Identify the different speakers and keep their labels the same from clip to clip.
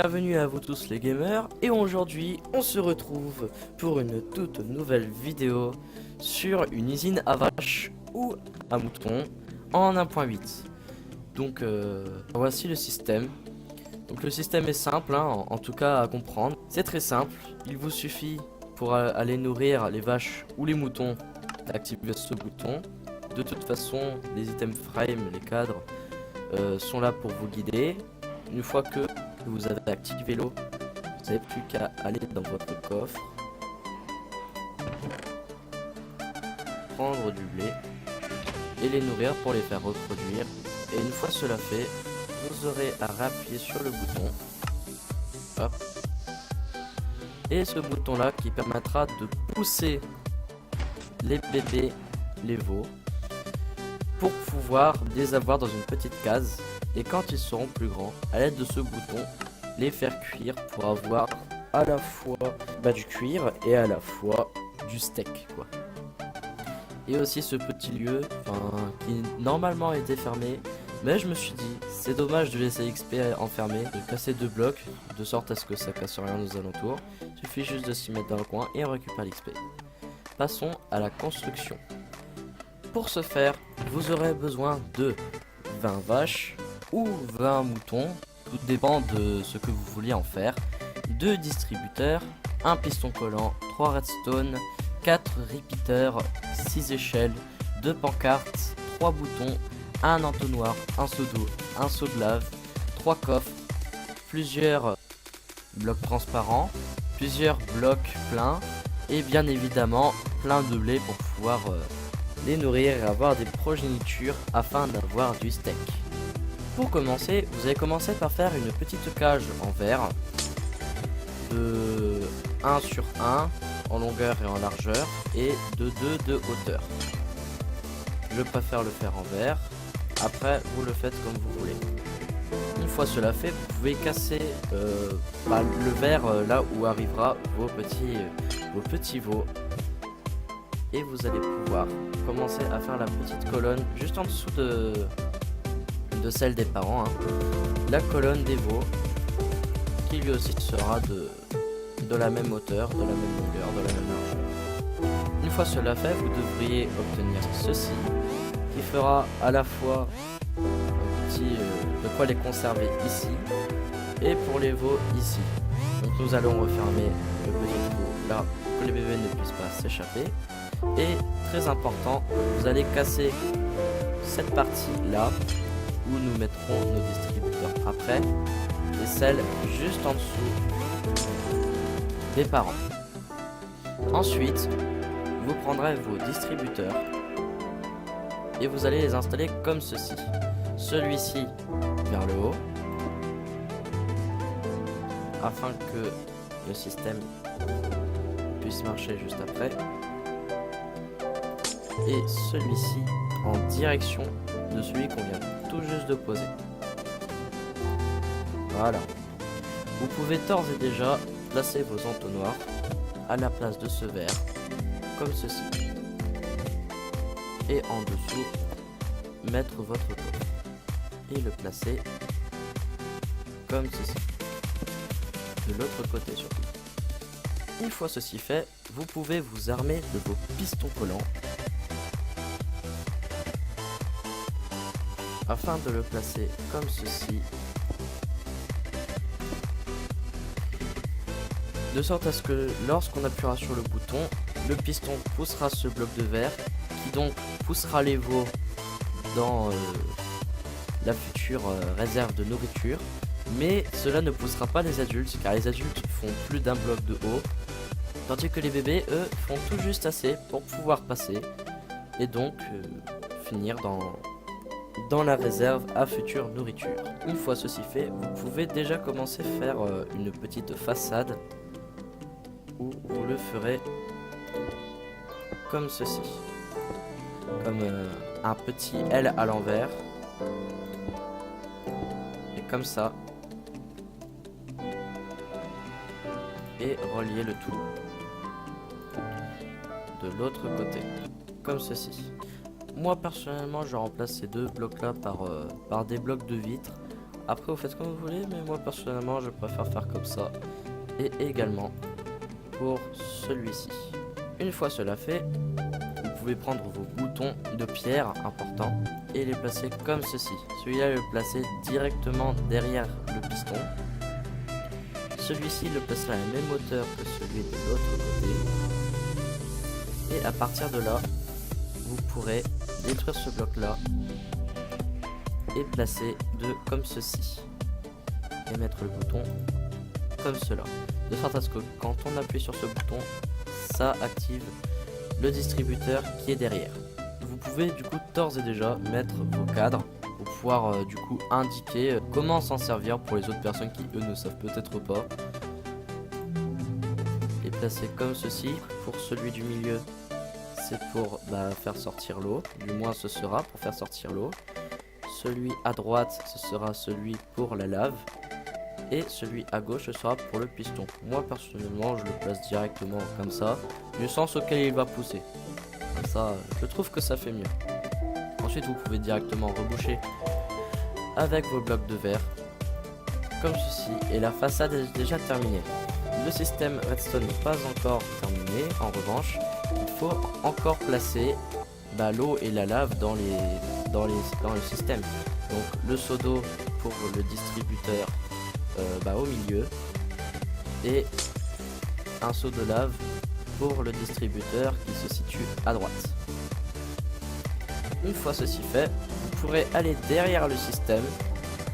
Speaker 1: Bienvenue à vous tous les gamers, et aujourd'hui on se retrouve pour une toute nouvelle vidéo sur une usine à vaches ou à moutons en 1.8. Donc voici le système. Donc le système est simple, hein, en tout cas à comprendre. C'est très simple, il vous suffit pour aller nourrir les vaches ou les moutons d'activer ce bouton. De toute façon, les items frame, les cadres sont là pour vous guider. Une fois que vous avez activé l'eau, vous n'avez plus qu'à aller dans votre coffre, prendre du blé et les nourrir pour les faire reproduire. Et une fois cela fait, vous aurez à réappuyer sur le bouton. Hop. Et ce bouton là qui permettra de pousser les bébés, les veaux, pour pouvoir les avoir dans une petite case. Et quand ils seront plus grands, à l'aide de ce bouton, les faire cuire pour avoir à la fois du cuir et à la fois du steak quoi. Et aussi ce petit lieu qui normalement était fermé, mais je me suis dit c'est dommage de laisser XP enfermé, de casser 2 blocs de sorte à ce que ça casse rien aux alentours. Il suffit juste de s'y mettre dans le coin et on récupère l'XP. Passons à la construction. Pour ce faire, vous aurez besoin de 20 vaches ou 20 moutons, tout dépend de ce que vous vouliez en faire, 2 distributeurs, un piston collant, 3 redstone, 4 repeaters, 6 échelles, 2 pancartes, 3 boutons, un entonnoir, un seau d'eau, un seau de lave, 3 coffres, plusieurs blocs transparents, plusieurs blocs pleins et bien évidemment plein de blé pour pouvoir les nourrir et avoir des progénitures afin d'avoir du steak. Pour commencer, vous allez commencer par faire une petite cage en verre de 1 sur 1 en longueur et en largeur et de 2 de hauteur. Je préfère le faire en verre, après vous le faites comme vous voulez. Une fois cela fait, vous pouvez casser le verre là où arrivera vos petits veaux. Et vous allez pouvoir commencer à faire la petite colonne juste en dessous de celle des parents, hein. La colonne des veaux qui lui aussi sera de la même hauteur, de la même longueur, de la même largeur. Une fois cela fait, vous devriez obtenir ceci qui fera à la fois un petit de quoi les conserver ici et pour les veaux ici. Donc nous allons refermer le petit trou là pour que les bébés ne puissent pas s'échapper. Et très important, vous allez casser cette partie là où nous mettrons nos distributeurs après et celle juste en dessous des parents. Ensuite, vous prendrez vos distributeurs et vous allez les installer comme ceci. Celui-ci vers le haut afin que le système puisse marcher juste après. Et celui-ci en direction de celui qu'on vient tout juste de poser. Voilà. Vous pouvez d'ores et déjà placer vos entonnoirs à la place de ce verre, comme ceci. Et en dessous, mettre votre coffre. Et le placer comme ceci. De l'autre côté surtout. Une fois ceci fait, vous pouvez vous armer de vos pistons collants afin de le placer comme ceci, de sorte à ce que lorsqu'on appuiera sur le bouton, le piston poussera ce bloc de verre qui donc poussera les veaux dans la future réserve de nourriture, mais cela ne poussera pas les adultes car les adultes font plus d'un bloc de haut, tandis que les bébés eux font tout juste assez pour pouvoir passer et donc finir dans la réserve à future nourriture. Une fois ceci fait, vous pouvez déjà commencer à faire une petite façade où vous le ferez comme ceci, comme un petit L à l'envers et comme ça, et relier le tout de l'autre côté comme ceci. Moi personnellement je remplace ces deux blocs là par des blocs de vitre Après vous faites comme vous voulez, mais moi personnellement je préfère faire comme ça. Et également pour celui-ci. Une fois cela fait, vous pouvez prendre vos boutons de pierre importants et les placer comme ceci. Celui-là le placer directement derrière le piston. Celui-ci le placera à la même hauteur que celui de l'autre côté. Et à partir de là, vous pourrez détruire ce bloc là et placer deux comme ceci. Et mettre le bouton comme cela. De sorte à ce que quand on appuie sur ce bouton, ça active le distributeur qui est derrière. Vous pouvez du coup d'ores et déjà mettre vos cadres pour pouvoir du coup indiquer comment s'en servir pour les autres personnes qui eux ne savent peut-être pas. Les placer comme ceci. Pour celui du milieu, c'est pour faire sortir l'eau, du moins ce sera pour faire sortir l'eau. Celui à droite, ce sera celui pour la lave. Et celui à gauche, ce sera pour le piston. Moi personnellement, je le place directement comme ça, du sens auquel il va pousser. Comme ça, je trouve que ça fait mieux. Ensuite, vous pouvez directement reboucher avec vos blocs de verre, comme ceci. Et la façade est déjà terminée. Le système redstone n'est pas encore terminé. En revanche, il faut encore placer l'eau et la lave dans le système. Donc le seau d'eau pour le distributeur au milieu et un seau de lave pour le distributeur qui se situe à droite. Une fois ceci fait, vous pourrez aller derrière le système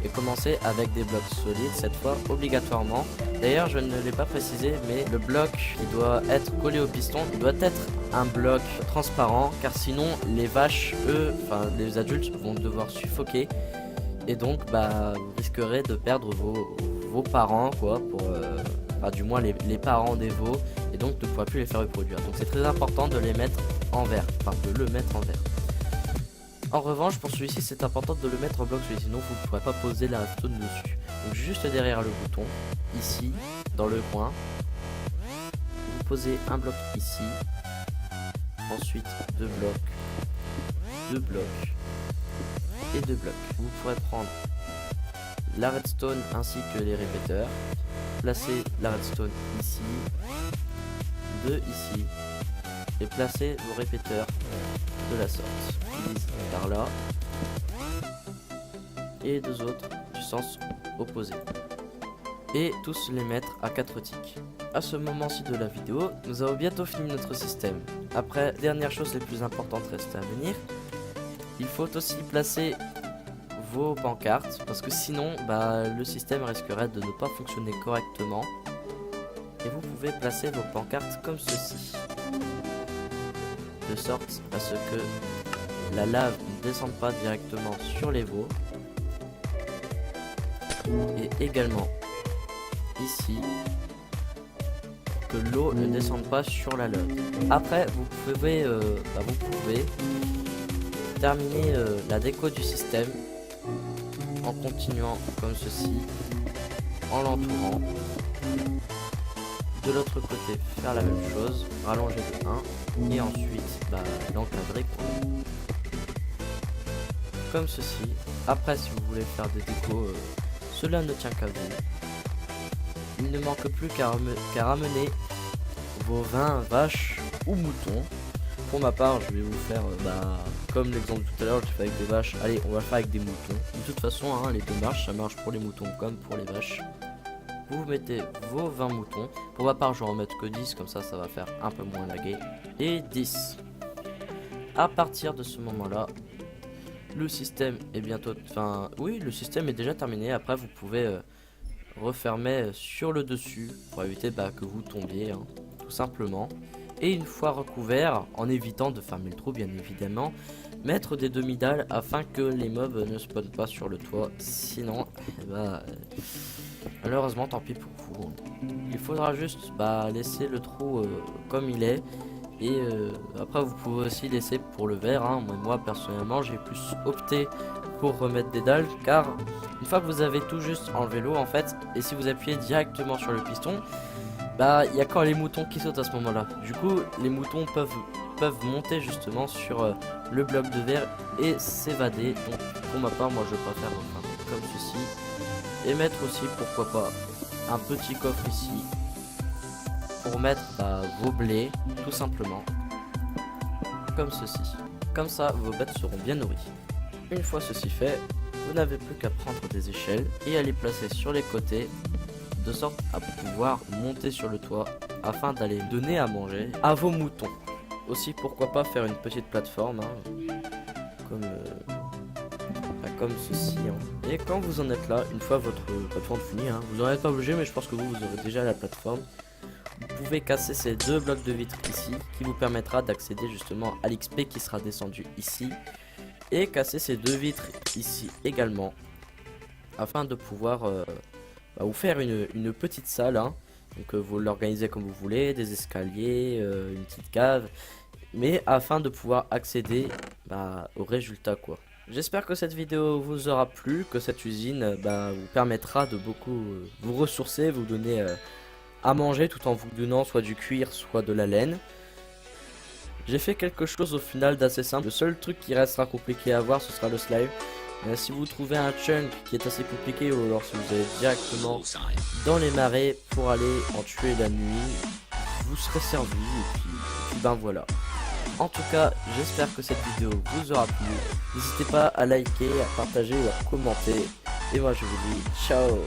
Speaker 1: et commencer avec des blocs solides cette fois obligatoirement. D'ailleurs je ne l'ai pas précisé, mais le bloc qui doit être collé au piston doit être un bloc transparent, car sinon les vaches, les adultes vont devoir suffoquer et donc vous risquerez de perdre vos parents quoi, du moins les parents des veaux, et donc ne pourrez plus les faire reproduire. Donc c'est très important de les mettre en vert, de le mettre en vert. En revanche, pour celui-ci, c'est important de le mettre en bloc, sinon vous ne pourrez pas poser la redstone dessus. Donc juste derrière le bouton, ici, dans le coin, vous posez un bloc ici, ensuite deux blocs et deux blocs. Vous pourrez prendre la redstone ainsi que les répéteurs, placer la redstone ici, deux ici, et placer vos répéteurs de la sorte. Par là et deux autres du sens opposé, et tous les mettre à 4 ticks. À ce moment-ci de la vidéo, nous avons bientôt fini notre système. Après, dernière chose les plus importantes reste à venir, il faut aussi placer vos pancartes, parce que sinon le système risquerait de ne pas fonctionner correctement. Et vous pouvez placer vos pancartes comme ceci, de sorte à ce que la lave ne descende pas directement sur les veaux, et également ici que l'eau ne descende pas sur la lave. Après vous pouvez terminer la déco du système en continuant comme ceci, en l'entourant. De l'autre côté, faire la même chose, rallonger de 1 et ensuite l'encadrer comme ceci. Après, si vous voulez faire des décos, cela ne tient qu'à vous. Il ne manque plus qu'à ramener vos 20 vaches ou moutons. Pour ma part, je vais vous faire comme l'exemple tout à l'heure, je fais avec des vaches. Allez, on va le faire avec des moutons. De toute façon, les deux marches, ça marche pour les moutons comme pour les vaches. Vous mettez vos 20 moutons. Pour ma part, je vais en mettre que 10, comme ça va faire un peu moins laguer. Et 10. À partir de ce moment-là, le système est bientôt... le système est déjà terminé. Après, vous pouvez refermer sur le dessus pour éviter que vous tombiez, tout simplement. Et une fois recouvert, en évitant de fermer le trou, bien évidemment, mettre des demi-dalles afin que les mobs ne spawnent pas sur le toit. Sinon, malheureusement, tant pis pour vous. Il faudra juste laisser le trou comme il est. Et après, vous pouvez aussi laisser pour le verre. Moi, personnellement, j'ai plus opté pour remettre des dalles, car une fois que vous avez tout juste enlevé l'eau, en fait, et si vous appuyez directement sur le piston, il y a quand les moutons qui sautent à ce moment-là. Du coup, les moutons peuvent monter justement sur le bloc de verre et s'évader. Donc, pour ma part, moi, je préfère comme ceci. Et mettre aussi, pourquoi pas, un petit coffre ici pour mettre vos blés, tout simplement, comme ceci. Comme ça, vos bêtes seront bien nourries. Une fois ceci fait, vous n'avez plus qu'à prendre des échelles et à les placer sur les côtés, de sorte à pouvoir monter sur le toit afin d'aller donner à manger à vos moutons. Aussi, pourquoi pas faire une petite plateforme, hein, comme ceci. Hein. Et quand vous en êtes là, une fois votre plateforme finie, hein, vous n'en êtes pas obligé, mais je pense que vous aurez déjà la plateforme. Vous pouvez casser ces deux blocs de vitre ici, qui vous permettra d'accéder justement à l'XP qui sera descendu ici. Et casser ces deux vitres ici également, afin de pouvoir vous faire une petite salle. Hein. Donc vous l'organisez comme vous voulez, des escaliers, une petite cave, mais afin de pouvoir accéder au résultat quoi. J'espère que cette vidéo vous aura plu, que cette usine vous permettra de beaucoup vous ressourcer, vous donner à manger tout en vous donnant soit du cuir, soit de la laine. J'ai fait quelque chose au final d'assez simple. Le seul truc qui restera compliqué à voir, ce sera le slime. Si vous trouvez un chunk qui est assez compliqué, ou alors si vous allez directement dans les marais pour aller en tuer la nuit, vous serez servi et puis ben voilà. En tout cas, j'espère que cette vidéo vous aura plu. N'hésitez pas à liker, à partager ou à commenter. Et moi je vous dis ciao.